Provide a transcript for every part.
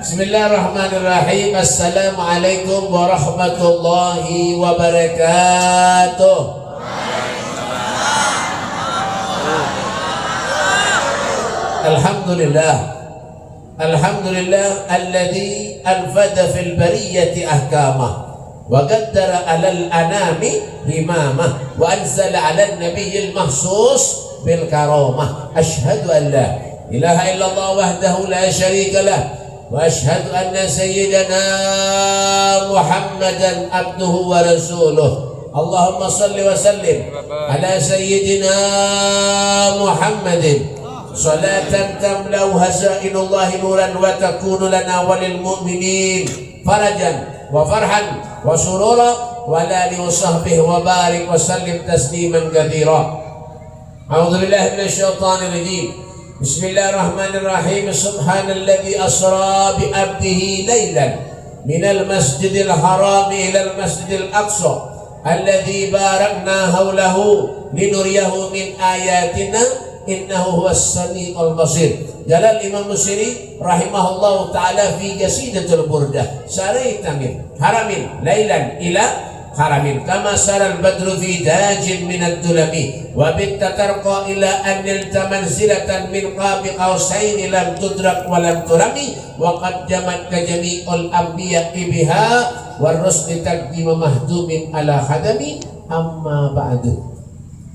Bismillahirrahmanirrahim. Assalamualaikum warahmatullahi wabarakatuh. Alhamdulillah. Alhamdulillah alladzi anfada fil bariyati ahkamah wa qaddara 'alal anami himamah wa anzala 'alan nabiyyil mahsus bil karamah. Asyhadu an la ilaha illallah wahdahu la syarika lah wa asyhadu anna sayyidana Muhammadan abduhu wa rasuluh. Allahumma salli wa sallim ala sayyidina Muhammadin salatan tamlau hazainullahi nuran wa takunu lana walil mu'minin farajan wa farhan wa surura wa la li wa sahbihi wa barik wa sallim tasliman katsira. A'udzu billahi minasyaitonir rajim. Bismillahirrahmanirrahim. Subhanalladzi asra bi 'abdihi lailan minal masjidil haram ilal masjidil aqsa alladzi barakna haulahu linuriyahu min ayatina innahu huwas samiul basir. Jalal Imam Busiri rahimahullahu taala fi qasidatul burdah saraita min haramin lailan ila haramin kama saral badru fi dajin min ad-dulami wa bitta tarqa ila an nilta manzilatan min qabi qausain lam tudrak wa lam turami wa qaddamat ka jami'ul anbiya biha war rusli taqdim mahdumin ala khadami amma ba'du.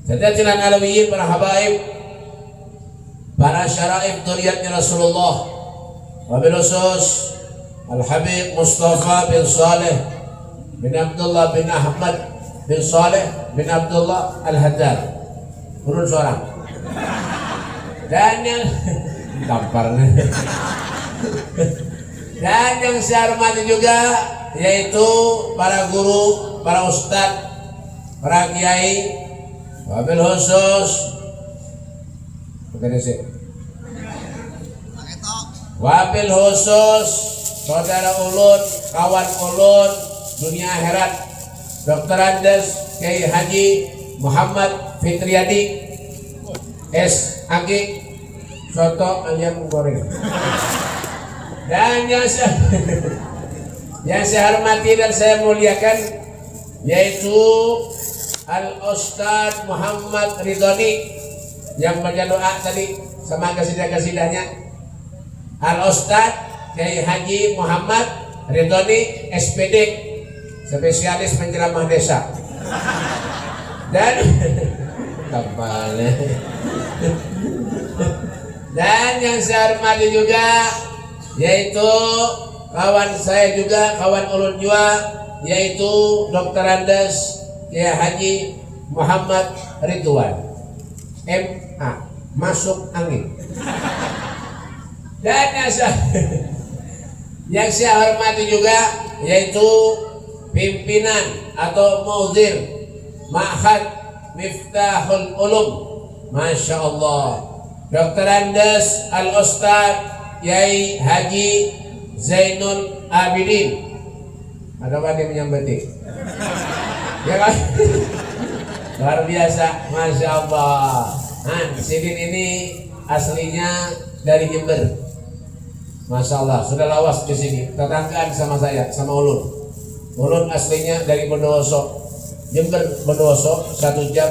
Sadatul alawiyin, para habaib, para syaraif dzurriyyatnya Rasulullah, wabil khusus Al-Habib Mustafa bin Saleh bin Abdullah bin Ahmad bin Saleh bin Abdullah Al-Haddad, turun seorang. Dan yang tampar. Dan yang saya hormati juga yaitu para guru, para ustadz, para kiai, wabil khusus wabil khusus saudara ulun, kawan ulun dunia akhirat, Dr. Andes Kiai Haji Muhammad Fitriadi SAG soto ayam goreng. Dan yang saya hormati dan saya muliakan yaitu Al-Ustadz Muhammad Ridhoni yang baca doa tadi sama kasidah-kasidahnya. Al-Ustadz Kiai Haji Muhammad Ridhoni SPD, spesialis penceramah desa. Dan dan yang saya hormati juga yaitu kawan saya juga, kawan ulun juga, yaitu Dr. Andes Kiai Haji Muhammad Ridwan MA, masuk angin. Dan yang saya hormati juga yaitu pimpinan atau mudir Ma'had Miftahul Ulum, Masya Allah, Dr. Andes Al-Ustadz Kiai Haji Zainul Abidin. Ada apa dia menyambati? Ya kan? Luar biasa, Masya Allah. Sidin ini aslinya dari Jember, Masya Allah, sudah lawas di sini, tetanggaan sama saya, sama ulun. Ulun aslinya dari Bondowoso, Jember Bondowoso 1,5 jam,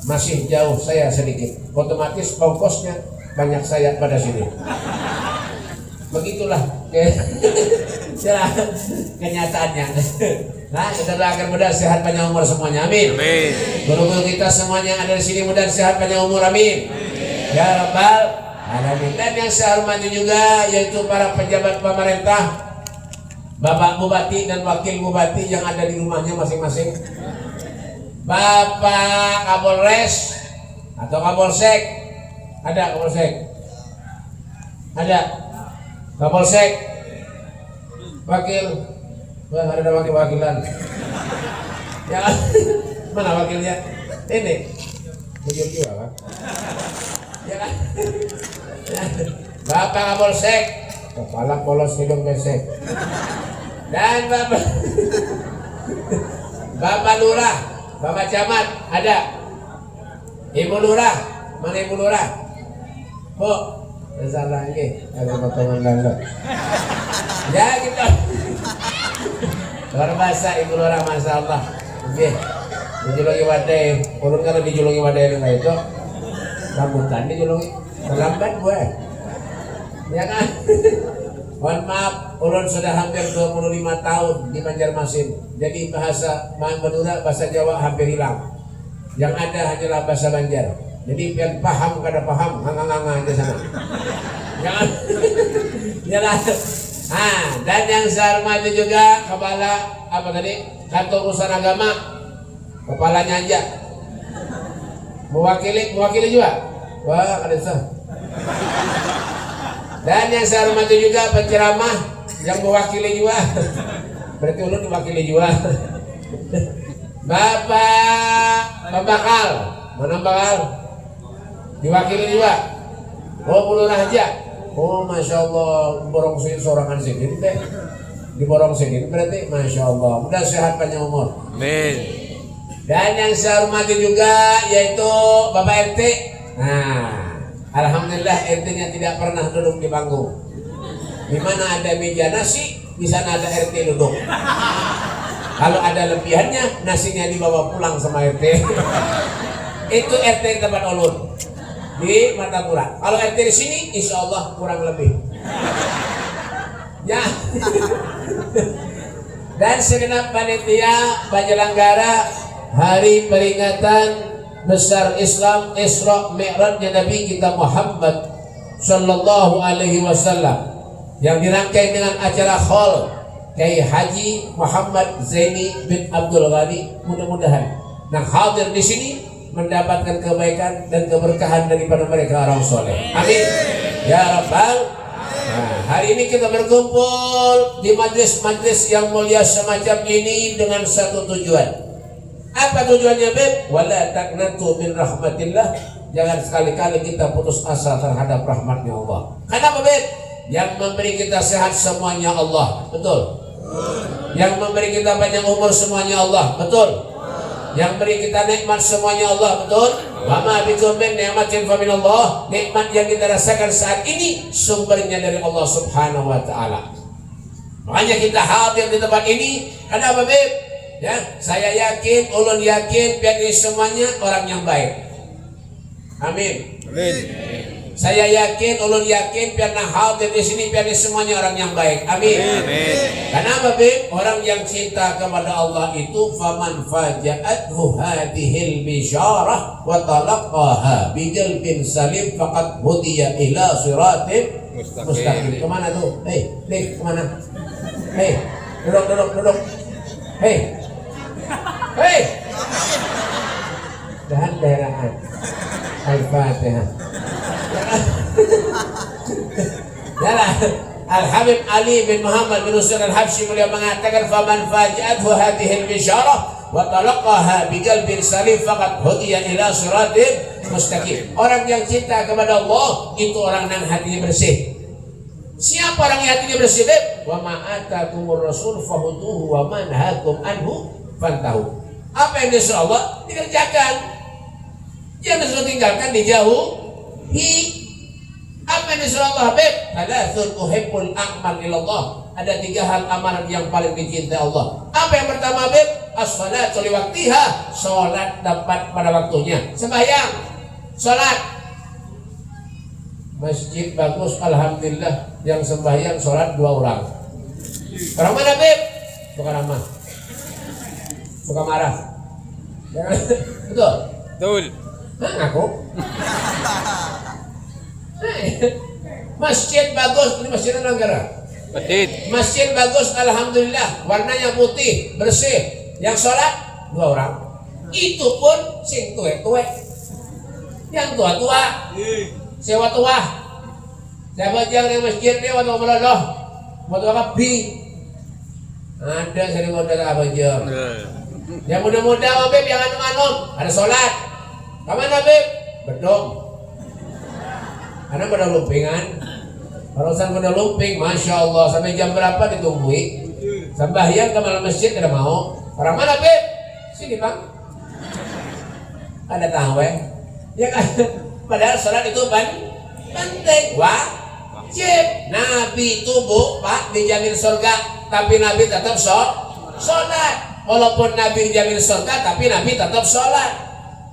masih jauh saya sedikit, otomatis ongkosnya banyak saya pada sini. Begitulah kenyataannya. Nah, kita doakan mudah sehat panjang umur semuanya, amin. Amin. Guru-guru kita semuanya yang ada di sini mudah sehat panjang umur, amin. Ya Rabbal alamin. Dan yang saya hormati juga yaitu para pejabat pemerintah, Bapak Bupati dan Wakil Bupati yang ada di rumahnya masing-masing, Bapak Kapolres atau Kapolsek, ada Kapolsek, ada Kapolsek, Wakil. Wah, ada wakil-wakilan. Ya, mana wakilnya? Ini. Bujur juga kan? Ya kan? Bapak Kapolsek, kepala polos hidung besek. Dan Bapak Lurah, Bapak Camat, ada. Ibu Lurah, mana Ibu Lurah? Bu, Salah lagi, ada potongan lalu. Ya gitu. Luar biasa ibu orang, masya Allah. Oke, dijulungi wadai. Ulun kalau dijulungi wadai dengan itu, rambutan dijulungi. Terlambat gue. Ya kan? Mohon maaf, ulun sudah hampir 25 tahun di Banjarmasin. Jadi bahasa Madura, bahasa Jawa hampir hilang. Yang ada hanyalah bahasa Banjar. Jadi biar paham kada paham, hanga-hanga aja sana. Jangan. Jangan. Dan yang saya hormati juga kepala apa tadi? Kantor Urusan Agama, kepalanya aja. Mewakili juga. Wah, ada sah. Dan yang saya hormati juga penceramah yang mewakili juga. Berarti ulun diwakili juga. Bapak Bakal, mana Bakal? Diwakili juga. Oh, Bulu Raja. Oh, masya Allah, borong sorangan sini deh. Diborong sini berarti masya Allah. Mudah sehat panjang umur. Amin. Dan yang saya hormati juga yaitu Bapak RT. Nah, alhamdulillah RT-nya tidak pernah duduk di panggung. Di mana ada meja nasi, di sana ada RT duduk. Kalau ada lebihannya, nasinya dibawa pulang sama RT. Itu RT tempat ulun di Martapura. Kalau RT di sini, insya Allah kurang lebih. Ya. Dan segenap panitia penyelenggara hari peringatan besar Islam Isra Mi'rajnya Nabi kita Muhammad Sallallahu Alaihi Wasallam yang dirangkai dengan acara khol Kiai Haji Muhammad Zaini bin Abdul Ghani. Mudah-mudahan yang hadir di sini mendapatkan kebaikan dan keberkahan daripada mereka orang soleh. Amin. Ya Rabbal. Nah, hari ini kita berkumpul di majlis-majlis yang mulia semacam ini dengan satu tujuan. Apa tujuannya, Beb? Wala taqnatu min rahmatillah. Jangan sekali-kali kita putus asa terhadap rahmatnya Allah. Kenapa, Beb? Yang memberi kita sehat semuanya Allah. Betul. Yang memberi kita panjang umur semuanya Allah. Betul. Yang beri kita nikmat semuanya Allah, betul? Wa ma bikum min ni'matin fa minallah. Nikmat yang kita rasakan saat ini sumbernya dari Allah Subhanahu wa taala. Makanya kita hadir di tempat ini. Kenapa, Beb? Ya, saya yakin, ulun yakin biar ini semuanya orang yang baik. Amin. Amin. Saya yakin, ulun yakin biar hadir di sini biar ini semuanya orang yang baik. Amin. Amin. Kenapa, Beb? Orang yang cinta kepada Allah itu faman faja'athu hadhil bisyarah wa talaqaha biqalbin salim faqad hudiya ila siratin mustaqim. Kemana tuh? Hei, kemana? Hei, duduk. Hei. Dahan-dahan. Al-Fatihah. Al-Habib Ali bin Muhammad bin Husain Al-Habsyi beliau mengatakan faman faja'athu hadhil bisyarah wa talaqaha biqalbin salim faqad hudiya ila siratin mustaqim. Orang yang cinta kepada Allah itu orang yang hatinya bersih. Siapa orang yang hatinya bersih? Wa ma atakumur rasul fahuduhu wa man nahakum anhu fantahu. Apa yang disuruh Allah dikerjakan, yang disuruh tinggalkan dijauhi. Apa yang disuruh Allah, Habib? Thalathun uhibbul a'mal ilallah. Ada 3 hal amalan yang paling dicintai Allah. Apa yang pertama, Habib? As-salatu liwaktiha. Salat tepat pada waktunya. Sembahyang, salat. Masjid bagus, alhamdulillah. Yang sembahyang salat 2 orang. Orang mana, Habib? Bukan ramah, bukan marah. Betul? Betul. Aku masjid bagus, ini masjid negara. Masjid bagus, alhamdulillah, warnanya putih, bersih. Yang sholat 2 orang. Itu pun sing tuwe-tuwe. Yang tua-tua, sewa tua. Siapa yang di masjid dia waktu meloloh, waktu kapi. Ada sering modal apa aja. Yang muda-muda, Habib, yang anu-anu, ada sholat. Kapan, Habib? Bedong. Karena pada lumpingan. Barusan pada lumping, masya Allah, sampai jam berapa ditungguin? Sembahyang ke malam masjid tidak mau. Orang mana, Habib? Sini, Bang. Ada tahu ya kan? Padahal sholat itu penting, wajib. Nabi itu Bu, Pak, dijamin surga, tapi Nabi tetap sholat. Walaupun Nabi dijamin surga, tapi Nabi tetap sholat.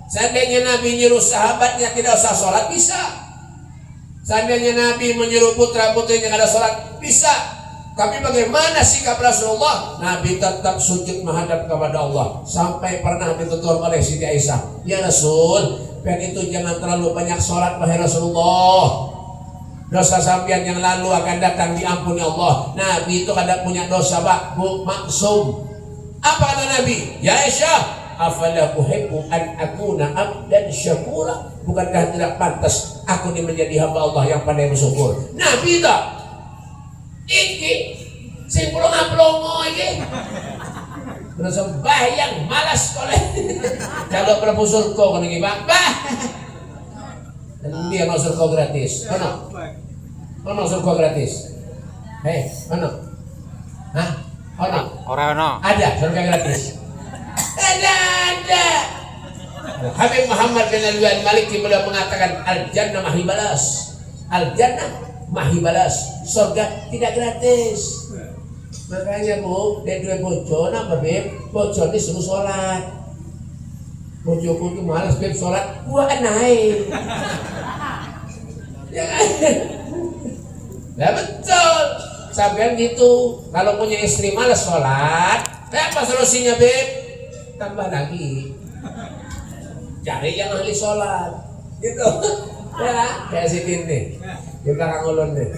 Seandainya Nabi nyuruh sahabatnya tidak usah sholat, bisa. Seandainya Nabi menyuruh putra-putrinya tidak ada sholat, bisa. Tapi bagaimana sikap Rasulullah? Nabi tetap sujud menghadap kepada Allah. Sampai pernah ditegur oleh Siti Aisyah, ya Rasul, pengen itu jangan terlalu banyak sholat, wahai Rasulullah. Dosa sampean yang lalu akan datang diampuni Allah. Nabi itu kada punya dosa, Pak, Bu, maksum. Apa kata Nabi? Ya Aisyah, afala uhibbu an akuna abdan syakura. Bukankah tidak pantas aku ini menjadi hamba Allah yang pandai bersyukur? Nabi tak. Iki sing pelongo iki. Berasa bayang malas koleh. Kalau prabu surga kono iki, Pak. Bah. Dan dia masuk surga gratis. Ono surga gratis. Hei, ono. Hah? Ono. Ora ono. Ada surga gratis. Ada. Habib Muhammad bin Al-Wan Maliki beliau mengatakan al-jannah mahibalas. Al-jannah mahibalas, surga tidak gratis. Makanya Bu, dia dua bojo, napa Beb? Bojo ini suruh sholat. Bojoku itu malas Beb sholat, gua naik. Ya kan? Nah betul. Sampean gitu, kalau punya istri malas sholat, apa solusinya Beb? Tambah lagi. Cari yang ahli sholat. Gitu. Ya, kayak si Tini di belakang ulun nih.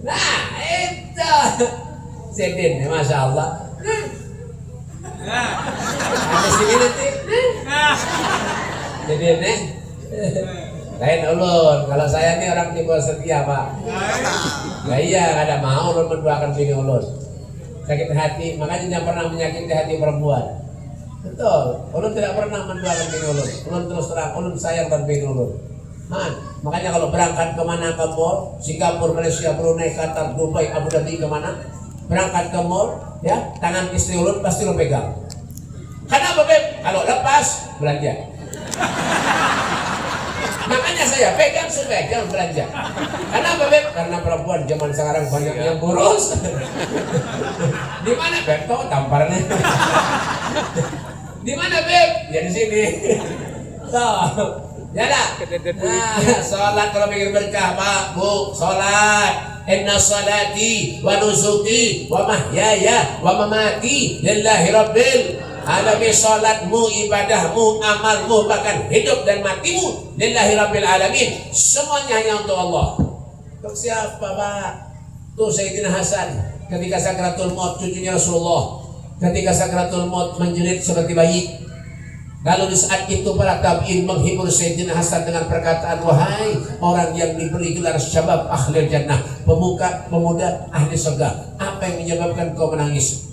Nah, itu si Tini, Masya Allah. Ada sini nanti. Jadi nih, lain ulun. Kalau saya nih orang tipe setia, Pak. Nah iya, kada mau ulun mendoakan bini ulun. Sakit hati, makanya jangan pernah menyakiti hati perempuan. Betul, ulun tidak pernah mendoakan bini ulun. Ulun terus terang, ulun sayang dan bini ulun. Makanya kalau berangkat kemana ke mall, Singapura, Malaysia, Brunei, Qatar, Dubai, Abu Dhabi, kemana berangkat ke mall, ya tangan istri ulun pasti ulun pegang. Kenapa Beb? Kalau lepas belanja. Makanya saya pegang supaya jangan belanja. Kenapa Beb? Karena perempuan zaman sekarang banyak yang boros. Di mana Beb? Kau tamparnya. Di mana Beb? Ya di sini. Tuh. Ya dah. Nah, salat kalau pikir berkah, Pak, Bu, salat. Inna salati wa nusuki wa mahyaya wa mamati lillahi rabbil alamin. Salatmu, ibadahmu, amalmu, bahkan hidup dan matimu lillahi rabbil alamin. Semuanya hanya untuk Allah. Untuk siapa, Pak? Tuh Sayyidina Hasan ketika sakratul maut, cucunya Rasulullah. Ketika sakratul maut menjerit seperti bayi. Lalu di saat itu para tabi'in menghibur Sayyidina Hasan dengan perkataan, wahai orang yang diberi gelar syabab ahli jannah, pemuda ahli surga, apa yang menyebabkan kau menangis?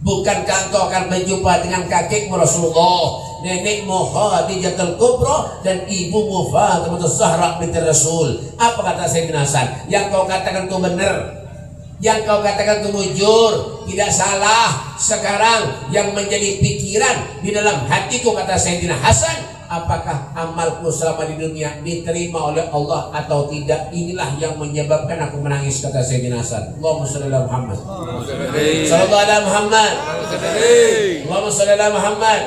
Bukankah engkau akan berjumpa dengan kakekmu Rasulullah, nenekmu Khadijatul Kubra, dan ibumu Fatimah Zahra binti Rasul? Apa kata Sayyidina Hasan? Yang kau katakan itu benar, yang kau katakan itu mujur, tidak salah. Sekarang yang menjadi pikiran di dalam hatiku, kata Sayyidina Hasan, apakah amalku selama di dunia diterima oleh Allah atau tidak? Inilah yang menyebabkan aku menangis, kata Sayyidina Hasan. Allahumma shalli ala Muhammad. Sallallahu ala Muhammad. Allahumma shalli ala Muhammad.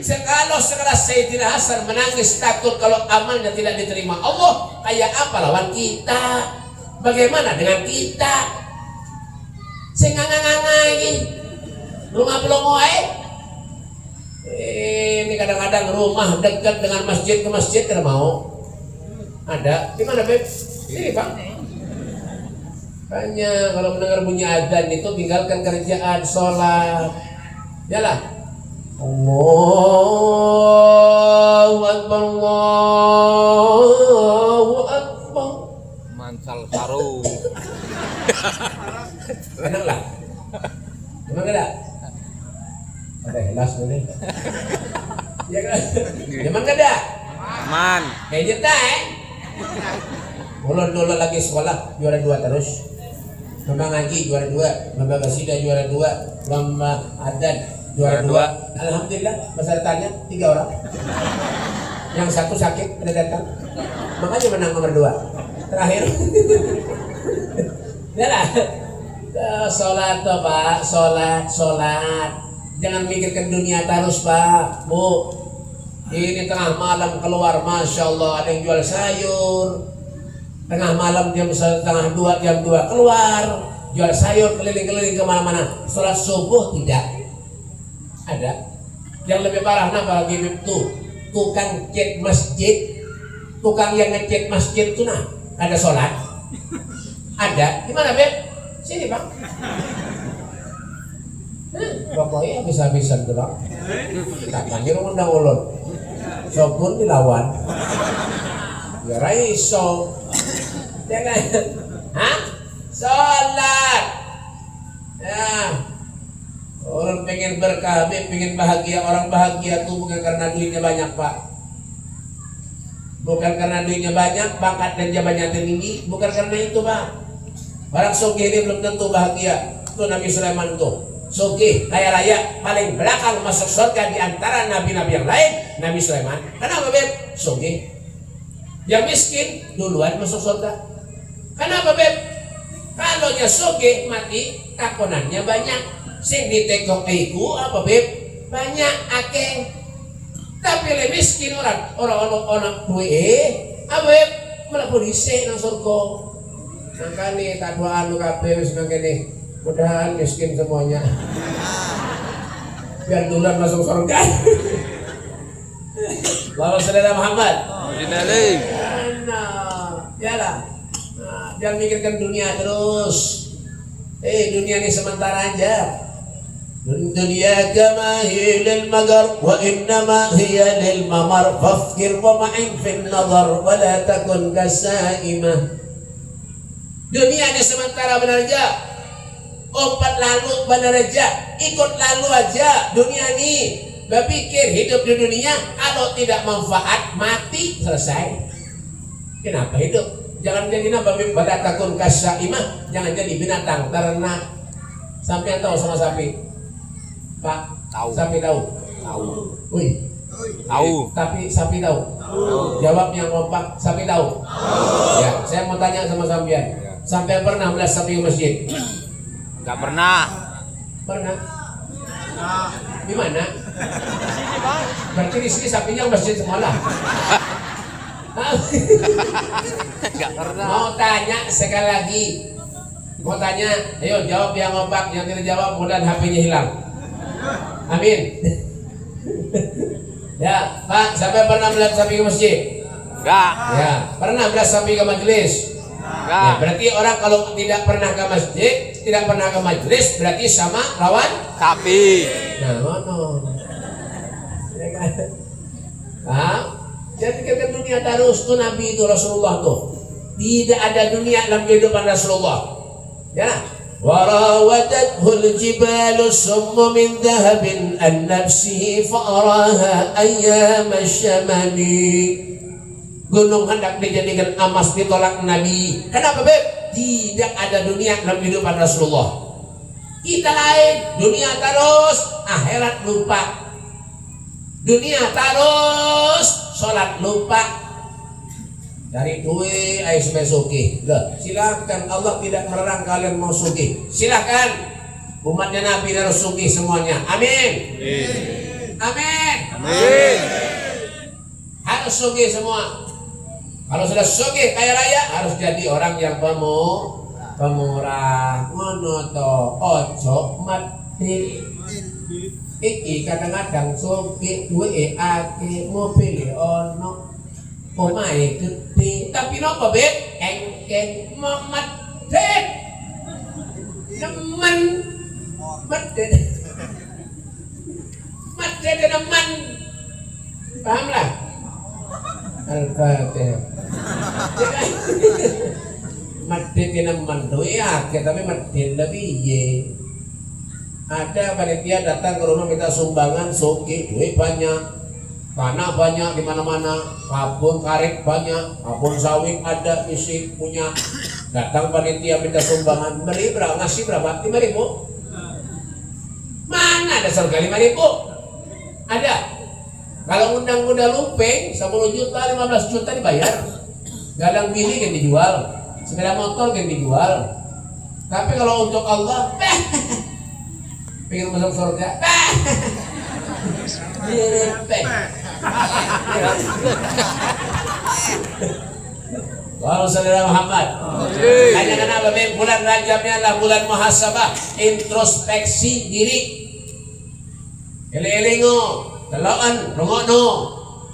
Kalau sekelas Sayyidina Hasan menangis takut kalau amalnya tidak diterima Allah, kayak apa lawan kita? Bagaimana dengan kita? Sing ngangangangai rumah pelongo ini kadang-kadang rumah dekat dengan masjid, ke masjid tidak mau. Ada di mana Beb? Ini Pak. Hanya kalau mendengar bunyi adzan itu tinggalkan kerjaan, sholat. Yalah. Allahu Akbar, Allahu Akbar. Mansal saru. Enak lah. Memang ada? Ada helas boleh. Ya kan? Memang ada? Man. Kayak kita Ulun dulu lagi sekolah juara 2 terus. Lomba ngaji juara 2, lomba qasidah juara 2, lomba adat juara 2. Alhamdulillah pesertanya 3 orang. Yang satu sakit udah datang. Makanya menang nomor 2. Terakhir. Yalah. Sholat toh Pak, sholat. Jangan mikirkan dunia terus Pak, Bu. Ini tengah malam keluar, Masya Allah ada yang jual sayur. Tengah malam setengah 2, jam 2 keluar, jual sayur keliling-keliling kemana-mana. Sholat subuh tidak ada. Yang lebih parah apa lagi itu? Tukang cat masjid, tukang yang ngecat masjid itu nah ada sholat? Ada? Gimana Beb? Sini Bang. Pokoknya habis-habisan tuh Bang. Katanya lu undang ulun. Sopun dilawan. Ya raiso. Jangan. Hah? Sholat. Ya. Orang pengen berkah, pengen bahagia. Orang bahagia tuh bukan karena duitnya banyak Pak. Bukan karena duitnya banyak, pangkat dan jabatannya tinggi. Bukan karena itu Pak. Barang sugih ini belum tentu bahagia. Itu Nabi Sulaiman tuh sugih, kaya raya, paling belakang masuk surga di antara nabi-nabi yang lain. Nabi Sulaiman. Kenapa Beb? Sugih. Yang miskin duluan masuk surga. Kenapa Beb? Kalau nya sugih mati, takonannya banyak. Sing ditekok iku apa Beb? Banyak akeh. Tapi le miskin orang duwe apa Beb? Malah polisi nang surga. Makanya tak doaan lu kabeh wis mangkene. Mudahan miskin semuanya. Biar duluan masuk surga. Allahumma shalli ala Muhammad. Yalah. Jangan mikirkan dunia terus. Dunia ini sementara aja. Dunia kama hiya lil magar wa innama hiya lil mamar fafkir wa ma'in fin nazar wa la takun kasaimah. Dunia ini sementara benar aja. Obat lalu benar aja, ikut lalu aja. Dunia ini berpikir hidup di dunia kalau tidak manfaat mati selesai. Kenapa hidup? Jangan jadi nabi pada takun kasaimah, jangan jadi binatang ternak. Sampai yang tahu sama sapi? Pak, tahu. Sapi tahu? Tahu. Wih. Tahu. Tapi sapi tahu? Tahu. Jawab yang kompak, sapi tahu? Tahu. Ya, saya mau tanya sama sampean. Sampai pernah melihat sapi ke masjid? Enggak pernah. Pernah? Di mana? Berarti di sini sapinya masjid semua lah. Enggak pernah. Mau tanya sekali lagi. Mau tanya, ayo jawab yang kompak. Yang tidak jawab mudah HP-nya hilang. Amin. Ya, Pak, sampai pernah melihat sapi ke masjid? Enggak. Ya, pernah melihat sapi ke majelis? Enggak. Ya, berarti orang kalau tidak pernah ke masjid, tidak pernah ke majelis, berarti sama lawan Sapi. nah, mana? Ya kan? Nah, jadi kita dunia terus tuh Nabi itu Rasulullah tuh. Tidak ada dunia dalam kehidupan Rasulullah. Ya. Warawadathu al-jibalu summu min dhahabin an nafsihi fa'araha ayyam asy-syamani. Gunung hendak dijadikan emas ditolak Nabi. Kenapa Beb? Tidak ada dunia dalam kehidupan Rasulullah. Kita lain, dunia terus, akhirat lupa. Dunia terus, sholat lupa. Dari duit, ayo supaya sugih. Silakan, Allah tidak melarang kalian mau sugih. Silakan, umatnya Nabi harus sugih semuanya. Amin. Amin. Amin. Harus sugih semua. Kalau sudah sugih kaya raya, harus jadi orang yang pemurah. Ngono to, ojo mati. Iki kadang-kadang sugih duwe akeh, mobil ono. Omahe gede, tapi napa Beb? Engken medhit. Nemen medhit. Medhit nemen. Paham lah? Al-Fatihah. Medhit nemen duwe akeh tapi medhit lebih piye? Ada panitia datang ke rumah minta sumbangan sugih, duit banyak. Tanah banyak di mana-mana, kebun karet banyak, kebun sawit ada, isi punya. Datang panitia minta sumbangan, beri berapa? Ngasih berapa? 5.000. Mana ada surga 5.000? Ada. Kalau undang kuda lumping 10 juta, 15 juta dibayar. Galang bini kan dijual, sepeda motor kan dijual. Tapi kalau untuk Allah, pengen masuk surga, Wahai saudara Muhammad, hanya kenapa bulan Rajabnya adalah bulan muhasabah, introspeksi diri. Eling-elingo, telokan, rungokno,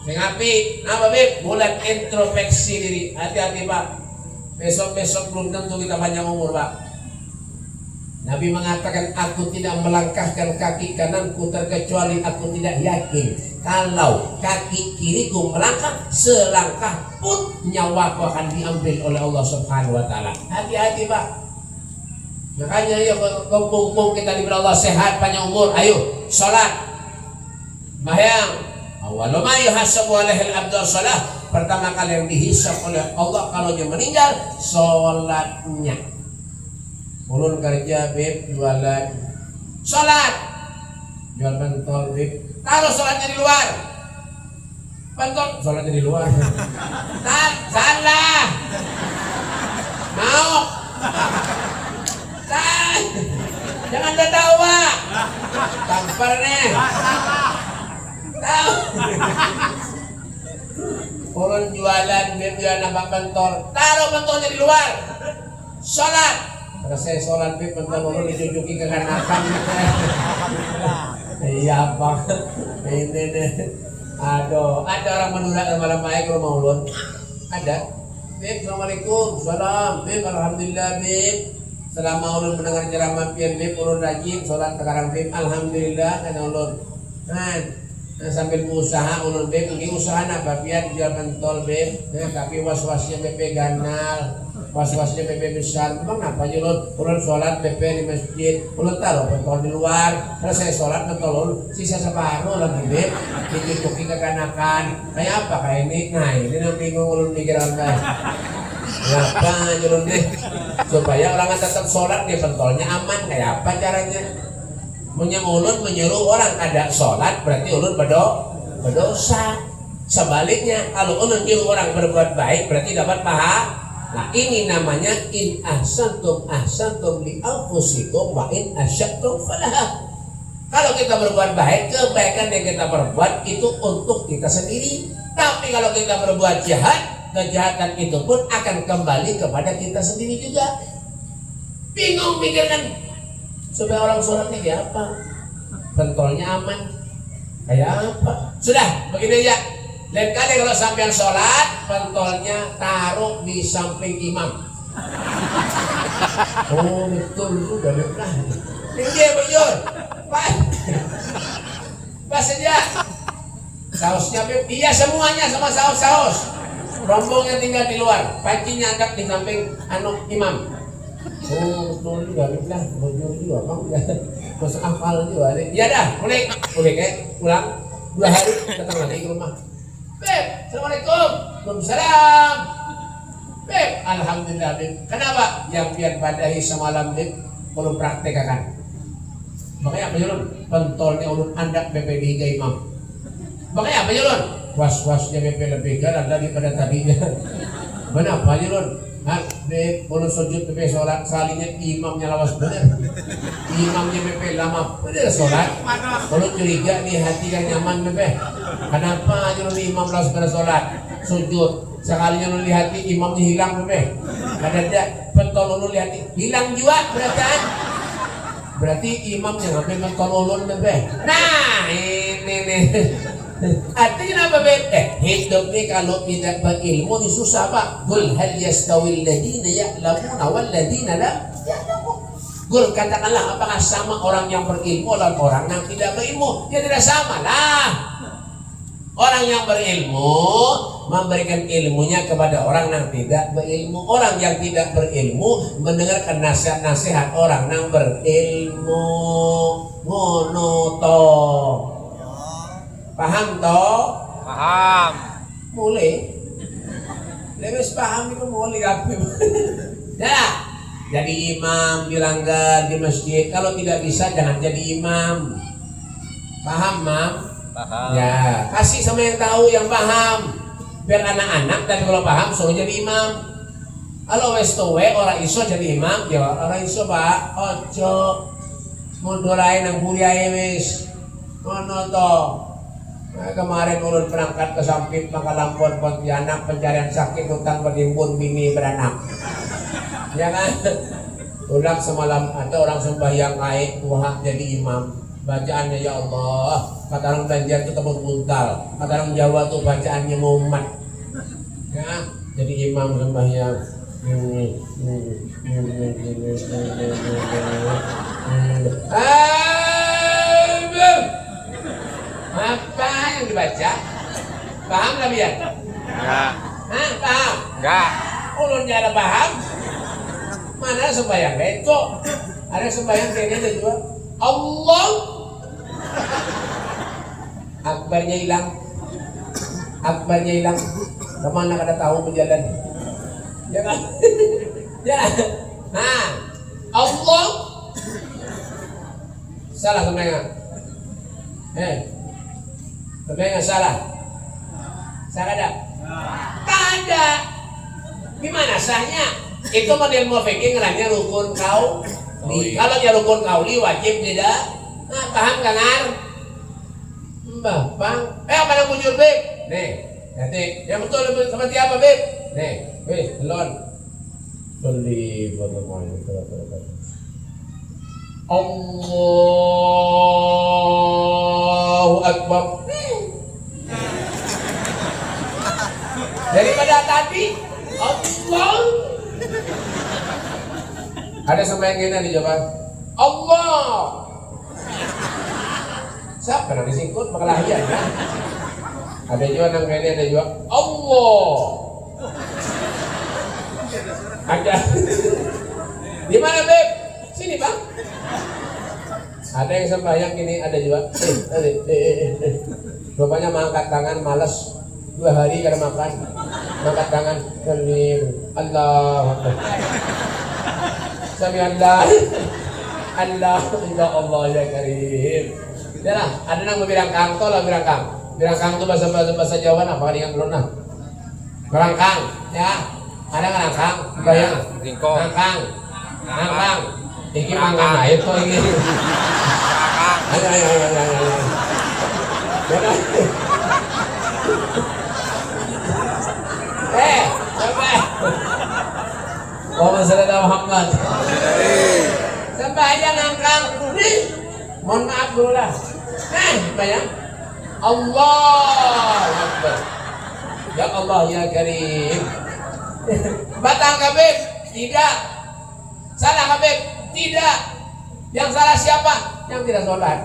sing apik, apa bulan introspeksi diri. Hati-hati Pak, besok-besok belum tentu kita panjang umur Pak. Nabi mengatakan, aku tidak melangkahkan kaki kananku terkecuali aku tidak yakin kalau kaki kiriku melangkah selangkah pun nyawaku akan diambil oleh Allah Subhanahu wa taala. Hati-hati Pak. Makanya ya mumpung kita diberi Allah sehat panjang umur, ayo salat. Sembahyang. Awwalu ma yuhasabu alaihil abdu shalah. Pertama kali yang dihisab oleh Allah kalau dia meninggal salatnya. Ulun kerja beb jualan salat, jual pentol beb, taruh salatnya di luar, pentol salatnya di luar, salah, mau, jangan tertawa, tampar nih, tahu, ulun jualan beb jualan apa pentol, taruh pentolnya di luar, salat. Kalau saya sholat beb bentar ulun dijujuki ke kanakan. Iya Bang. Ini deh. Aduh, ada orang menolak malam baik rumah ulun. Ada. Beb, assalamualaikum. Salam. Beb, alhamdulillah beb. Selama ulun mendengar ceramah pian beb, ulun rajin sholat sekarang beb. Alhamdulillah kata ulun. Nah, sambil berusaha ulun beb, ini usaha apa pian jual pentol beb. Tapi was-wasnya beb ganal. Was-wasnya BP besar, memang apa aja ulun sholat BP di masjid, ulun taruh pentol di luar, terus saya sholat pentol ulun sisa separuh lagi beb, dicucuki ke kanakan, kayak apa kayak ini, nah ini yang bingung ulun mikir apa, kenapa aja ulun deh, supaya orang tetap sholat di pentolnya aman, kayak apa caranya, ulun menyuruh orang ada sholat berarti ulun berdosa, sebaliknya kalau ulun nyuruh orang berbuat baik berarti dapat pahala. Nah ini namanya in ahsantum li anfusikum wa in asya'tum falaha. Kalau kita berbuat baik, kebaikan yang kita perbuat itu untuk kita sendiri. Tapi kalau kita berbuat jahat, kejahatan itu pun akan kembali kepada kita sendiri juga. Bingung mikirkan supaya orang sholat ini kayak apa? Pentolnya aman kayak apa? Sudah begini aja. Lain kali kalau sampean sholat, pentolnya taruh di samping imam. Oh betul juga benar. Tinggi bujur, pas saja. Sausnya iya semuanya sama saus. Rombongnya tinggal di luar, pancinya angkat di samping imam. Oh betul juga benar, bujur juga bang. Masuk akal juga. Iya dah, boleh pulang 2 hari datang lagi ke rumah. Beb, assalamualaikum, waalaikumsalam. Beb, alhamdulillah beb. Kenapa? Yang biar padahi semalam beb, ulun praktekakan. Makanya apa ulun? Pentolnya ulun andak BP di higa imam. Makanya apa ulun? Was-wasnya BP lebih ganas daripada tadinya. Mana apa ulun? Beb, ulun sujud BP sholat, salinya imamnya lawas bener. Imamnya BP lama bener sholat. Ulun curiga nih hati kan nyaman BP. Kenapa aja lu imam langsung pada sholat sujud sekalinya lu lihat imamnya hilang bebe, kadang pentol lu lihat hilang juga berarti imamnya ngambil pentol ulun bebe. Nah ini nih artinya apa bebe? Hidup nih kalau tidak berilmu ini susah Pak. Qul hal yastawil ladina ya'lamuna wal ladina la ya'lamun. Qul katakanlah apakah sama orang yang berilmu dan orang yang tidak berilmu? Ya tidak sama lah. Orang yang berilmu memberikan ilmunya kepada orang yang tidak berilmu. Orang yang tidak berilmu mendengarkan nasihat-nasihat orang yang berilmu. Ngono to. Paham to? Paham. Mulai. Lebih paham itu mulai apa? Dah. Jadi imam dilanggar di masjid. Kalau tidak bisa jangan jadi imam. Paham, Mam? Paham. Ya, kasih sama yang tahu, yang paham. Biar anak-anak dan kalau paham suruh jadi imam. Kalau wes tuwe orang iso jadi imam, ya orang iso Pak. Ojo mundurai nang kuliah wis. Ngono to. Nah, kemarin ulun berangkat ke Sampit Mangkalampon Pontianak pencarian sakit utang berimbun bini beranak. Ya kan? Ulang semalam ada orang sembahyang naik Tuhan jadi imam. Bacaannya ya Allah, kata orang Banjar itu tebut buntal, kata orang Jawa tuh bacaannya Muhammad. Ya, jadi imam sembahyang. Apa yang dibaca? Paham nggak biar? Enggak. Hah, paham? Enggak. Ulun ada paham? Mana sembahyang itu? Ada sembahyang kayaknya ada juga. Allah Akbarnya hilang. Akbarnya hilang. Kemana kada tahu berjalan? Ya kan? Ya. Nah, Allah salah sembahyang. Sembahyang salah. Salah ada? Kada. Gimana sahnya? Itu model muafiqin ngeranya rukun kauli. Kalau dia rukun kauli wajib tidak. Nah, paham kan? Mbah, Bang. Apa yang bujur, Beb? Nih, nanti yang betul seperti apa, Beb? Nih, weh, telon. Beli Allahu Akbar. Daripada tadi Allah. Ada sembahyang ini dijawab Allah. Siapa yang disingkut perkelahian kan? Ada juga yang ini, ada juga Allah. Ada. Di mana, Beb? Sini, Bang. Ada yang sembahyang ini, ada juga. Rupanya mengangkat tangan malas. 2 hari kada makan. Mengangkat tangan. Allah. Sami Allah. Allah ya Karim. Yalah, ada nang birangkang to lah birangkang. Birangkang itu bahasa Jawa apa dengan belum nah? Birangkang, ya. Ada kan rangkang? Bayang. Singkong. Rangkang. Rangkang. Iki mangga itu ini. Ayo. Coba. Allahumma Muhammad. Sampai aja ngangkang. Mohon maaf dulu lah. Bayang. Allah Akbar. Ya Allah ya Karim. Batang Habib? Tidak. Salah Habib? Tidak. Yang salah siapa? Yang tidak sholat.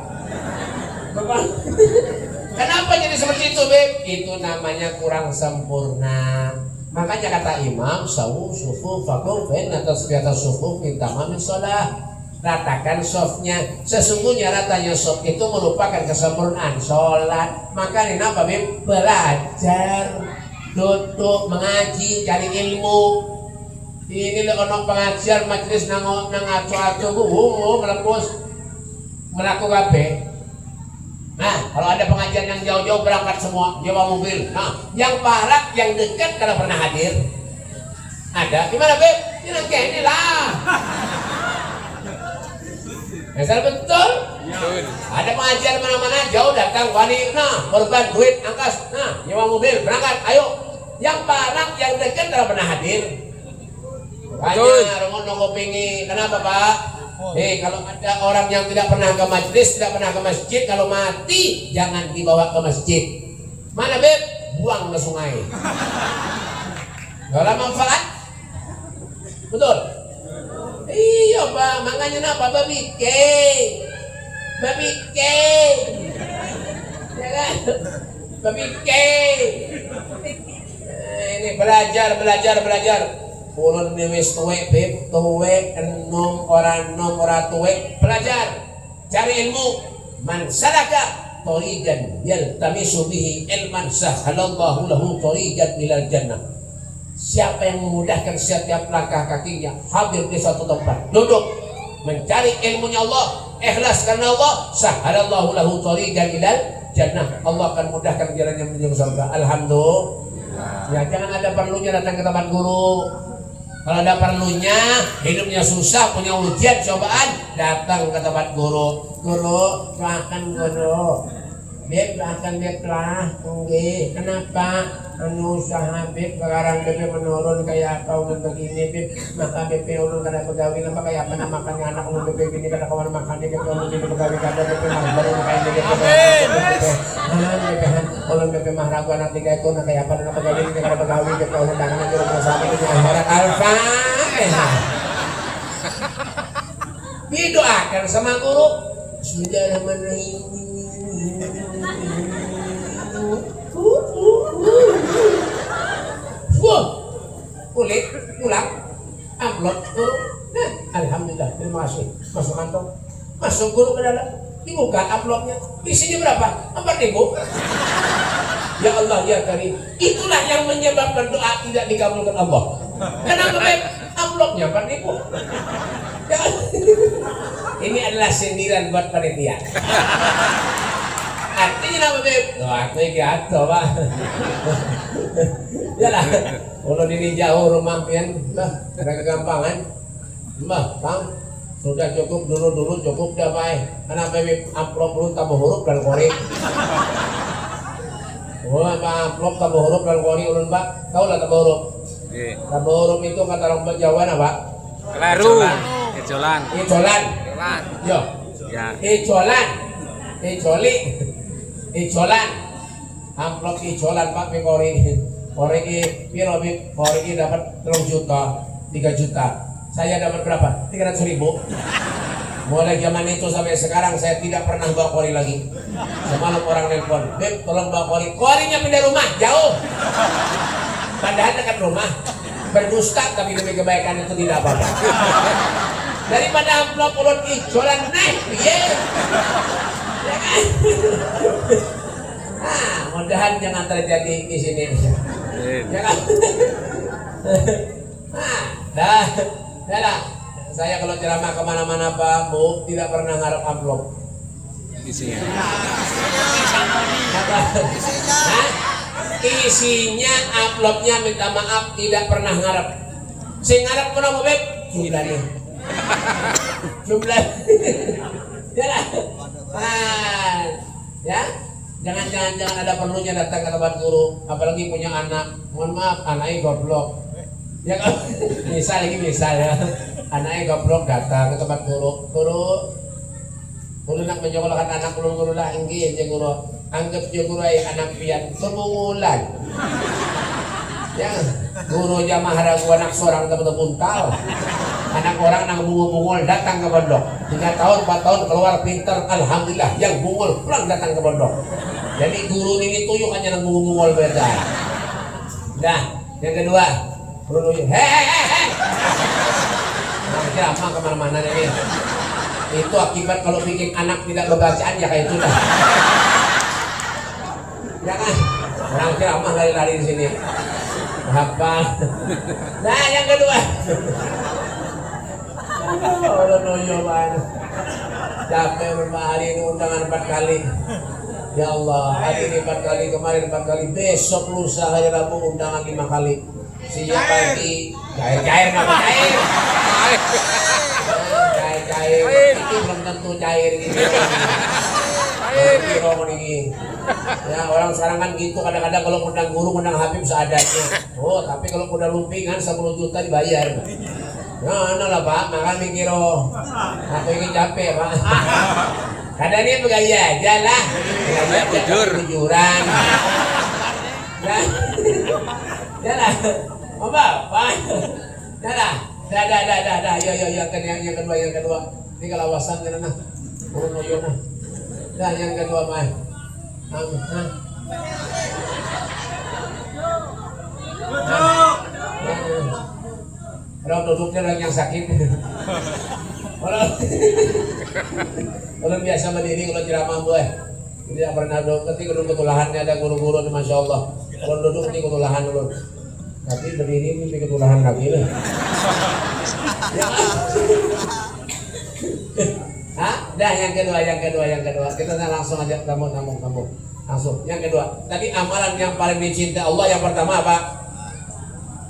Kenapa jadi seperti itu, Beb? Itu namanya kurang sempurna. Makanya kata Imam, sawu sufu fakum fen atas kata sufu minta mamin sholat. Ratakan softnya. Sesungguhnya ratanya soft itu merupakan kesempurnaan sholat. Makanya kenapa, Beb? Belajar, duduk, mengaji, cari ilmu. Ini ono pengajian majelis nang aco-aco melepus melaku kabeh. Nah, kalau ada pengajian yang jauh-jauh berangkat semua, nyewa mobil. Nah, yang barat, yang dekat kalau pernah hadir. Ada. Gimana, Beb? Ini kayak inilah. Asal betul. Ada pengajian mana-mana jauh datang wali, nah korban duit angkas, nah nyewa mobil berangkat, ayo. Yang barat, yang dekat kalau pernah hadir. Hanya rumah nunggu pingi. Kenapa, Pak? Kalau ada orang yang tidak pernah ke majlis, tidak pernah ke masjid, kalau mati jangan dibawa ke masjid. Mana, Beb? Buang ke sungai. Gak ada manfaat. Betul? Iya, Pak. Makanya kenapa? Babi ya kan? Babi ini belajar. Ulun wis tuwek, Beb, tuwek enom ora tuwek, belajar, cari ilmu. Man salaka tariqan yaltamisu bihi ilman sahhalallahu lahu tariqan ilal jannah. Siapa yang memudahkan setiap langkah kakinya hadir di suatu tempat, duduk mencari ilmunya Allah, ikhlas karena Allah, sahhalallahu lahu tariqan ilal jannah. Allah akan mudahkan jalannya menuju surga. Alhamdulillah. Ya, jangan ada perlunya datang ke tempat guru. Kalau ada perlunya, hidupnya susah, punya ujian, cobaan, datang ke tempat guru. Guru, doakan guru. Beb, doakan beb lah. Nggih, kenapa? Anu usaha beb sekarang beb menurun kayak kau begini beb. Maka beb ulun kada pegawai nampak kayak apa makannya anak ulun beb ini kada kawan makannya beb ulun jadi pegawai kada beb mah baru makan beb. Amin. Ulun beb mah ragu anak tiga itu nak kayak apa nak pegawai ini kada pegawai beb ulun tangan jero bersama ini akhirat al-Fatihah. Didoakan sama guru. Bismillahirrahmanirrahim. Wah, kulit, pulang, amplop, turun. Nah, alhamdulillah, terima kasih. Masuk kantong, masuk guru ke dalam, dibuka amplopnya. Isinya berapa? 4.000. Ya Allah, ya Karim. Itulah yang menyebabkan doa tidak dikabulkan Allah. Kenapa beb? Amplopnya 4.000. Ya. Ini adalah sindiran buat panitia. Artinya apa beb? Artinya gitu pak. Yalah, kalau ini jauh rumah pian, bah, ada kegampangan, bah, bang, sudah cukup dulu cukup dah baik. Anak beb amplop belum tambah huruf dan kori. Oh, amplop tambah huruf dan kori ulun pak, tahu lah tambah huruf. Tambah huruf itu kata orang Jawa apa? Kelaru. Icolan. Icolan. Yo. Ya. Icolan. Icoli. Icolan. Amplop icolan Pak Kori. Kori piro Bib? Kori dapat 3 juta, 3 juta. Saya dapat berapa? 300.000. Mulai zaman itu sampai sekarang saya tidak pernah bawa kori lagi. Semalam orang nelpon, Bib tolong bawa kori. Korinya pindah rumah, jauh. Padahal dekat rumah. Berdusta tapi demi kebaikan itu tidak apa-apa. Daripada amplop ulun icolan naik, yeah. Ya kan? Mudahan jangan terjadi di sini. Ya kan? Dah. Saya kalau ceramah kemana-mana Pak Bu tidak pernah ngarep amplop. Isinya. Isinya amplopnya minta maaf tidak pernah ngarep. Sing ngarep pernah mau beb jumlahnya. Jumlah. Ya. Jangan ada perlunya datang ke tempat guru, apalagi punya anak. Mohon maaf, anaknya goblok. Ya kan? Misal ya. Anaknya goblok datang ke tempat guru. Guru nak menyekolahkan anak guru lah inggi aja guru. Anggap je guru anak pian kemungulan. Ya, guru jamaah ragu anak seorang teman puntal. Anak orang nang bungul-bungul datang ke pondok. 3 tahun, 4 tahun keluar pintar, alhamdulillah. Yang bungul pulang datang ke pondok. Jadi guru ini tuyuk hanya nang bungul-bungul beda. Nah, yang kedua, guru hehehe. Nah, ceramah kemana-mana ini. Itu akibat kalau bikin anak tidak bebacaan ya kayak itu dah. Ya kan? Orang ceramah lari-lari di sini. Apa? Nah, yang kedua. Oh, noyo banget. Capek berapa hari ini undangan 4 kali. Ya Allah, hari ini 4 kali, kemarin 4 kali, besok lusa hari Rabu undangan 5 kali. Siang pagi, cair nggak cair? Cair, itu belum tentu cair gitu. Cair ini. Ya orang sekarang kan gitu, kadang-kadang kalau undang guru, undang Habib seadanya. Oh, tapi kalau udah lumpingan 10 juta dibayar. Nah, lah Pak, makan mikir aku ingin capek Pak. Kadang dia bergaya aja lah. Kejujuran. Ya lah. Apa? Dah. Yo, yang kedua. Ini kelawasan kan nah. Oh, yo nah. Dah yang kedua Pak. Kalau duduknya orang yang sakit. Kalau biasa berdiri kalau ceramah boleh. Tidak pernah duduk, ketika duduk ketulahannya ada guru-guru Masya Allah. Kalau duduk ini ketulahan dulu. Tapi berdiri ini ketulahan lagi lah. Dah yang kedua. Kita langsung aja kamu. Langsung. Yang kedua. Tadi amalan yang paling dicintai Allah yang pertama apa?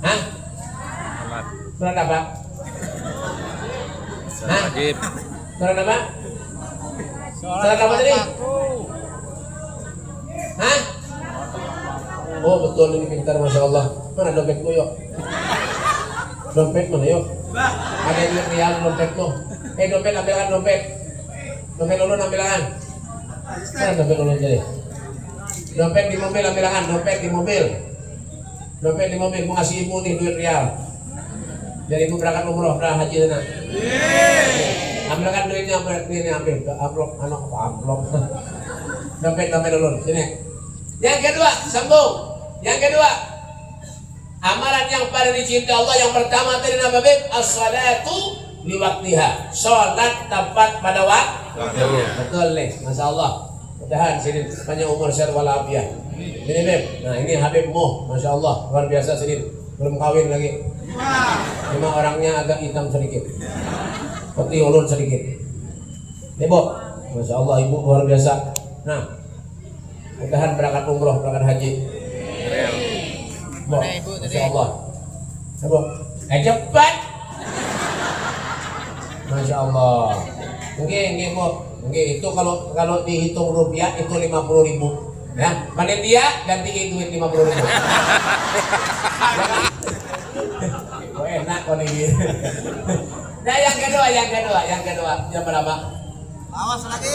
Hah? Surat apa? Sholat wajib. Surat apa? Surat apa tadi? Hah? Oh betul, ini pintar, masya Allah. Mana dompetku yuk? Dompet mana yuk? Ada duit real dompetku. Dompet, ambilkan dompet. Dompet ulun ambilkan. Mana dompet ulun jadi? Dompet di mobil ambilkan. Dompet di mobil. Mau ngasih ibu nih duit real. Jadi ibu berangkat umroh, berangkat haji sana. Ambilkan duitnya, ambil. Amplop. Dompet ulun, sini. Yang kedua, sambung. Yang kedua, amalan yang paling dicintai Allah yang pertama tadi apa Beb? As-salatu li waktiha. Salat tepat pada waktu. Betul nih, masya Allah. Mudahan sini panjang umur sehat walafiat. Ini Beb. Nah ini Habibmu, masya Allah luar biasa sini. Belum kawin lagi. Cuma orangnya agak hitam sedikit. Putih ulun sedikit. Ibu, masya Allah ibu luar biasa. Nah, mudahan berangkat umroh, berangkat haji. Bo, masya Allah. Ibu, cepat. Masya Allah. Oke, Bu. Oke, itu kalau dihitung rupiah itu 50.000. Ya, panitia ganti duit 50.000. Oh enak kok nih. Nah yang kedua. Yang berapa? Awas lagi.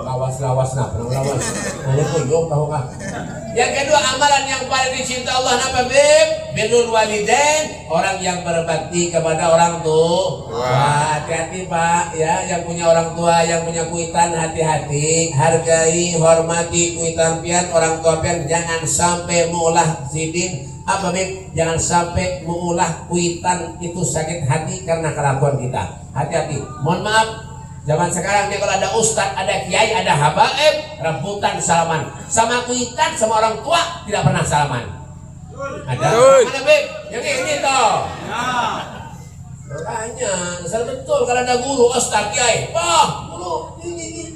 Lawas nah. Ini kuyuk tahu kah? Yang kedua amalan yang paling dicinta Allah apa Beb? Birrul walidain, orang yang berbakti kepada orang tua. Wah, hati-hati Pak ya, yang punya orang tua, yang punya kuitan hati-hati, hargai, hormati kuitan pian orang tua pian, jangan sampai mengulah sidin apa Beb? Jangan sampai mengulah kuitan itu sakit hati karena kelakuan kita. Hati-hati. Mohon maaf. Zaman sekarang nih kalau ada ustadz, ada kiai, ada habaib, rebutan salaman. Sama kuitan, sama orang tua tidak pernah salaman. Ada? Mana Beb? Yang ini toh. Makanya, salah betul kalau ada guru, ustadz, kiai. Guru, ini.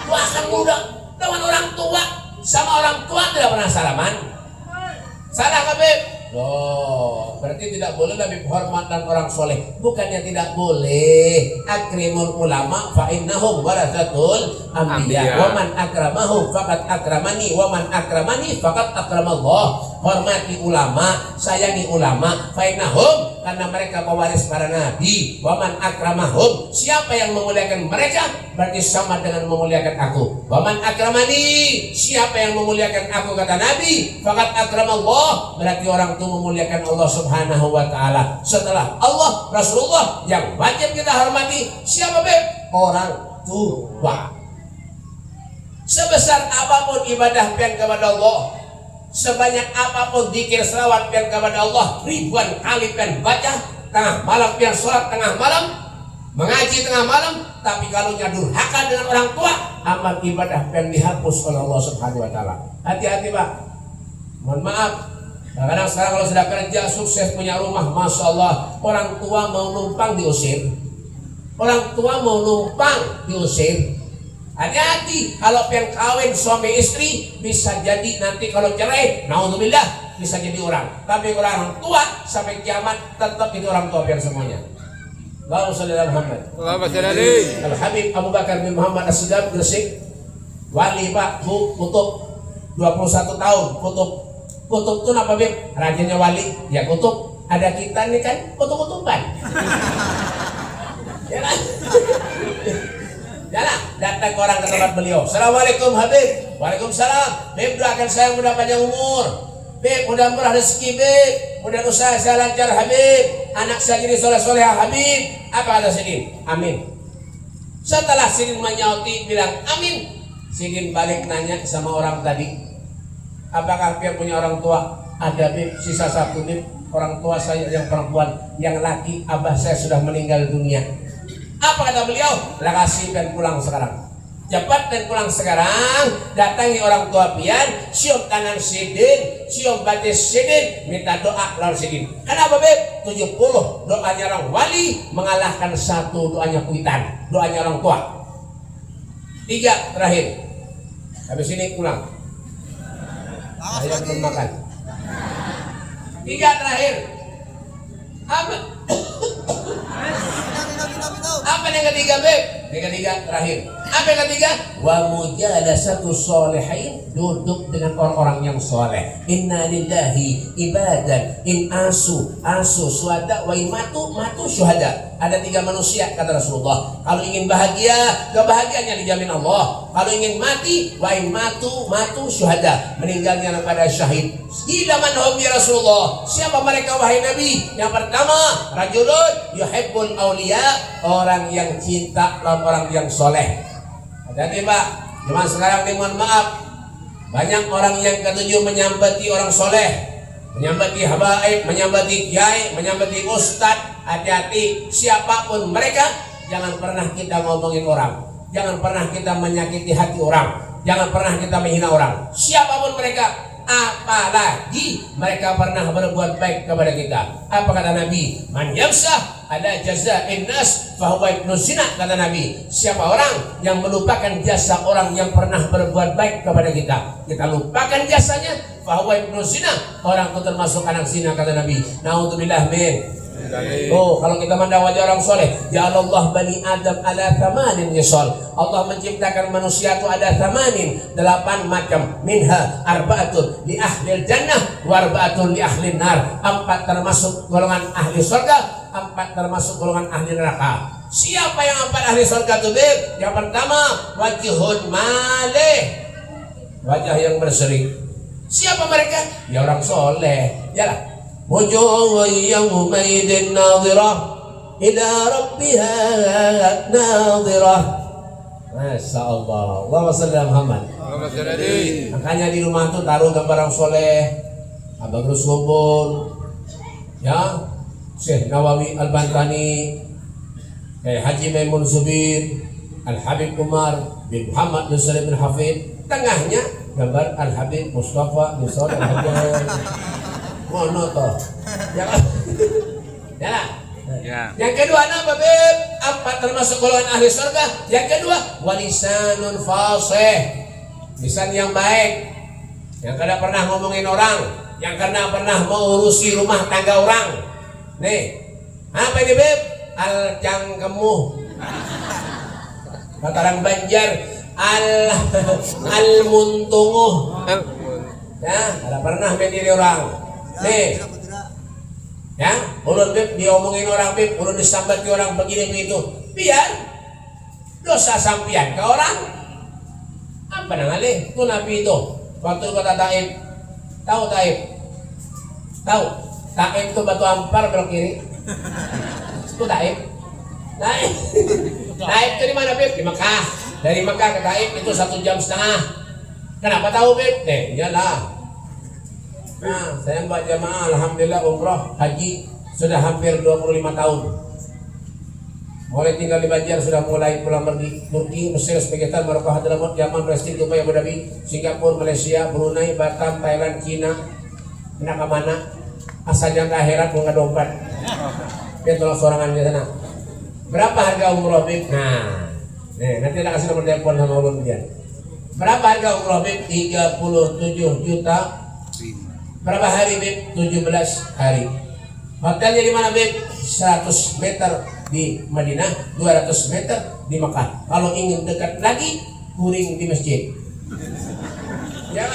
Tua kan muda, dengan orang tua, sama orang tua tidak pernah salaman. Salah nggak Beb? Loh, berarti tidak boleh lebih hormatan orang soleh. Bukannya tidak boleh. Akrimul ulama fa innahum warathatul anbiya. Wa man akramahum faqad akramani wa man akramani faqad akramallah. Hormati ulama, sayangi ulama, fa innahum, karena mereka pewaris para nabi. Wa man akramahum, siapa yang memuliakan mereka berarti sama dengan memuliakan aku. Wa man akramani, siapa yang memuliakan aku kata Nabi, faqad akramallah, berarti orang itu memuliakan Allah Subhanahu wa taala. Setelah Allah, Rasulullah yang wajib kita hormati siapa Beb? Orang tua. Sebesar apapun ibadah pian kepada Allah, sebanyak apapun zikir selawat pian kepada Allah, ribuan kali pian baca, tengah malam pian sholat tengah malam, mengaji tengah malam, tapi kalau durhaka dengan orang tua, amal ibadah pian dihapus oleh Allah Subhanahu wa taala. Hati-hati Pak. Mohon maaf. Kadang sekarang kalau sudah kerja sukses punya rumah, masya Allah, orang tua mau numpang diusir. Orang tua mau numpang diusir. Hati-hati, kalau pengen kawin suami istri bisa jadi nanti kalau cerai, naudzubillah, bisa jadi orang. Tapi orang tua sampai kiamat tetap itu orang tua biar semuanya. Allahumma shalli ala Muhammad. Allahumma shalli alaihi. Al Habib Abu Bakar bin Muhammad As-Siddiq Gresik, wali Pak, kutub 21 tahun, kutub itu apa Beb? Rajanya wali, ya kutub. Ada kita nih kan kutub-kutuban. Ya kan? Jalan, datang orang ke tempat beliau. Assalamualaikum Habib. Waalaikumsalam. Beb doakan saya mudah panjang umur. Beb mudah murah rezeki Beb. Mudah usaha saya lancar Habib. Anak saya jadi soleh-soleh Habib. Apa kata Sidin? Amin. Setelah Sidin menyauti bilang amin, Sidin balik nanya sama orang tadi, apakah dia punya orang tua? Ada Beb, sisa satu Beb. Orang tua saya yang perempuan, yang laki abah saya sudah meninggal dunia. Apa kata beliau? Kasih dan pulang sekarang. Cepat dan pulang sekarang, datangi orang tua pian, cium tangan sidin, cium batis sidin, minta doa lawan sidin. Kenapa beb? 70 doanya orang wali mengalahkan 1 doanya kuitan, doanya orang tua. 3 terakhir. Habis ini pulang. Saya belum makan. 3 terakhir. Apa? Apa yang ketiga beb? Yang ketiga terakhir. Apa yang ketiga? Wa mujalasatu sholihin, duduk dengan orang-orang yang soleh. Inna lillahi ibadan in asu syuhada wa in matu syuhada. Ada 3 manusia kata Rasulullah. Kalau ingin bahagia, kebahagiaannya dijamin Allah. Kalau ingin mati, wa in matu syuhada, meninggalnya pada syahid. Gila manhum ya Rasulullah. Siapa mereka wahai Nabi? Yang pertama, rajulun yuhibbul auliya, orang yang cinta lawan orang yang soleh. Hati-hati Pak, cuma sekarang ini mohon maaf, banyak orang yang ketujuh menyambati orang soleh, menyambati habaib, menyambati kiai, menyambati ustadz. Hati-hati, siapapun mereka, jangan pernah kita ngomongin orang, jangan pernah kita menyakiti hati orang, jangan pernah kita menghina orang. Siapapun mereka, apalagi mereka pernah berbuat baik kepada kita. Apa kata Nabi? Man yamsah ada jaza'in nas fahuwa ibnu zina, kata Nabi. Siapa orang yang melupakan jasa orang yang pernah berbuat baik kepada kita, kita lupakan jasanya, fahuwa ibnu zina, orang itu termasuk anak zina, kata Nabi. Naudzubillah min. Oh, kalau kita mandang wajah orang soleh, ya Allah bani Adam ala thamanin yasol. Allah menciptakan manusia itu ada 8 macam. Minha arba'atun li ahli jannah wa arba'atun li ahli nar. 4 termasuk golongan ahli surga, 4 termasuk golongan ahli neraka. Siapa yang 4 ahli surga itu? Yang pertama, wajhun malih, wajah yang berseri. Siapa mereka? Ya orang soleh. Yalah. Wujuhun yawmaidin nadhirah ila rabbiha nadhirah. Masya Allah. Allahumma shalli ala Muhammad. Makanya di rumah tuh taruh gambar orang soleh, Abang Rusubun, ya, Syekh Nawawi Al-Bantani, kayak Haji Maimun Zubir, Al-Habib Umar bin Muhammad bin Salim bin Hafid. Tengahnya gambar Al-Habib Mustafa bin Salim Al-Hajar. Mono toh. Ya. Yang kedua apa beb? 4 termasuk golongan ahli surga. Yang kedua, walisanun fasih, lisan yang baik, yang kada pernah ngomongin orang, yang kada pernah mengurusi rumah tangga orang. Nih, apa ini beb? Al-cangkemuh. Kata orang Banjar, al-muntunguh. Ya, kada pernah mendiri orang. Nih, ya, ulun beb diomongin orang beb, ulun disambati orang begini begitu, biar dosa sampian ke orang. Apa nangali? Itu Nabi itu waktu kota Taif, tahu Taif? Tahu? Taif itu batu ampar belok kiri. Itu Taif. Taif itu di mana beb? Di Mekah. Dari Mekah ke Taif itu 1,5 jam. Kenapa tahu beb? Iyalah. Nah, saya buat jamaah, alhamdulillah umroh, haji sudah hampir 25 tahun. Mulai tinggal di Banjar sudah mulai pulang pergi Turki, Mesir, Uzbekistan, Maroko, Hadramaut, Yaman, Palestina, Dubai, Abu Dhabi, Singapura, Malaysia, Brunei, Batam, Thailand, Cina. Enak ke mana? Asal jangan ke akhirat mau ngedompet. Dia tolong sorangan di sana. Berapa harga umroh bib? Nah, nih nanti kita kasih nomor telepon sama ulun dia. Berapa harga umroh bib? 37 juta. Berapa hari bib? 17 hari. Hotelnya di mana bib? 100 meter di Madinah, 200 meter di Mekah. Kalau ingin dekat lagi, kuring di masjid. Ya,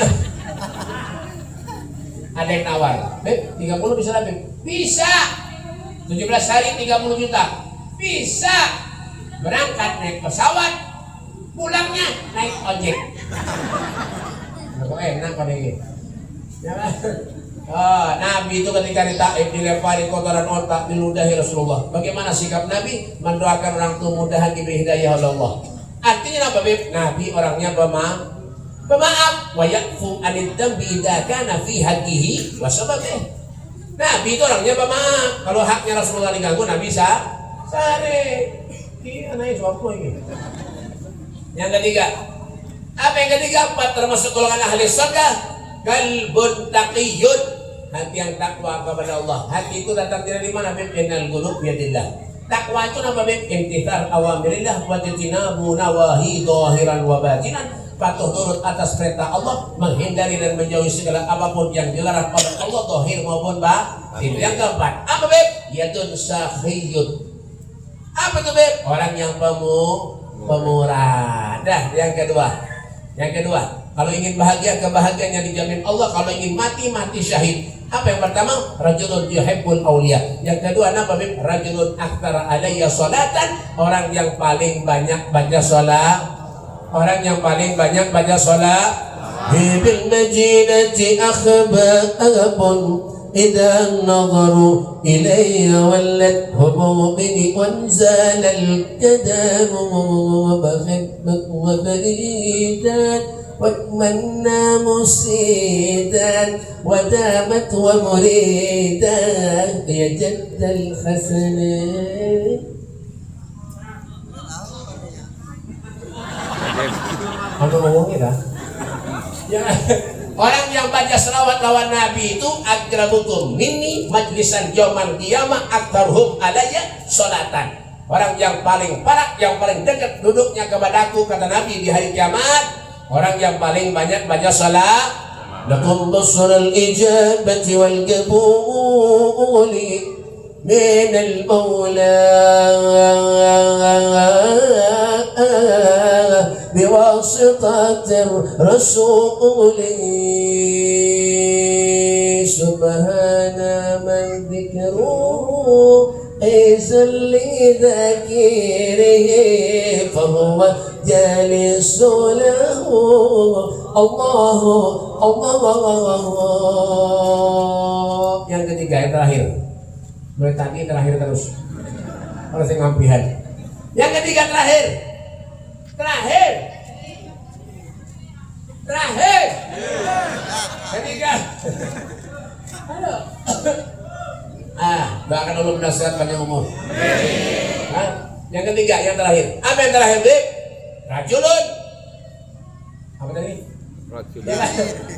ada yang nawar, bib 30 bisa lah bib? Bisa. 17 hari 30 juta. Bisa. Berangkat naik pesawat, pulangnya naik ojek. Kok enak pada ini. Nabi itu ketika di Taif dilempari kotoran otak, diludahi Rasulullah. Bagaimana sikap Nabi? Mendoakan orang tua mudahan diberi hidayah oleh Allah. Artinya apa bib? Nabi orangnya pemaaf. Wa yakfu anid dambi idza kana fi haqqihi wa sababih. Nabi itu orangnya pemaaf. Kalau haknya Rasulullah diganggu, Nabi sare. Ini anaknya suapu ini. Yang ketiga, apa yang ketiga? Empat termasuk golongan ahli surga. Qalbun taqiyun, hati yang takwa kepada Allah. Hati itu datang dari mana? Innal qulub biyadillah. Takwa itu apa? Imtithal awamirillah wa tajtinabu nawahi dhahiran wa batinan. Patuh nurut atas perintah Allah, menghindari dan menjauhi segala apapun yang dilarang oleh Allah, zahir maupun batin. Yang keempat, apa beb? Yadun sakhiyun. Apa itu beb? Orang yang pemurah. Dah, yang kedua, kalau ingin bahagia, kebahagiaan yang dijamin Allah. Kalau ingin mati syahid. Apa yang pertama? Rajulun yuhibbul awliya. Yang kedua, apa beb? Rajulun aktsara alayya salatan. Orang yang paling banyak baca salat. Orang yang paling banyak baca salat. Bil majinati akhbabun إذا نظروا إلي ولت همومي وانزال الكدام وبخبك وبريدا واتمنى مسيدا ودامت ومريدا يا جد الحسنات. Apa ngomongin dah? Ya. Orang yang baca selawat lawan Nabi itu akrabukum minni majlisan yaumal qiyamah aktaruhum alayya sholatan. Orang yang paling parah, yang paling dekat duduknya kepadaku, kata Nabi, di hari kiamat orang yang paling banyak baca salat. Lakum busrul ijabati wal qabuli min al maula بواسطة الرسول سبحان من ذكره إذا لذكره فهو جالس له الله الله. Yang ketiga, yang terakhir. Mulai tadi terakhir terus. Harus ngampihan. Yang ketiga terakhir. Ketiga. Halo. Doakan Allah menasihat panjang umur. Yang ketiga, yang terakhir. Apa yang terakhir, Bib? Rajulun. Apa tadi?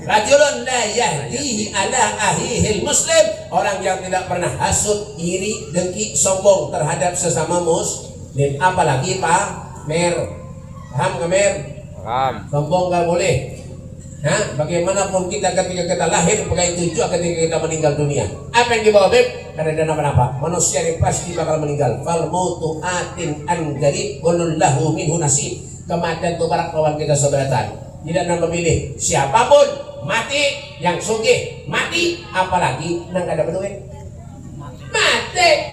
Rajulun la yahdihi ala ahihil muslim. Orang yang tidak pernah hasut, iri, dengki, sombong terhadap sesama muslim. Apalagi pamer. Paham gak Mer? Paham. Sombong gak boleh. Bagaimanapun kita ketika kita lahir, begitu juga ketika kita meninggal dunia. Apa yang dibawa Beb? Karena ada apa? Manusia yang pasti bakal meninggal. Fal mautu atin an garib wallahu minhu nasib. Kematian itu barak lawan kita seberatan. Tidak ada memilih siapapun mati, yang sugih mati, apalagi nang ada berduit mati.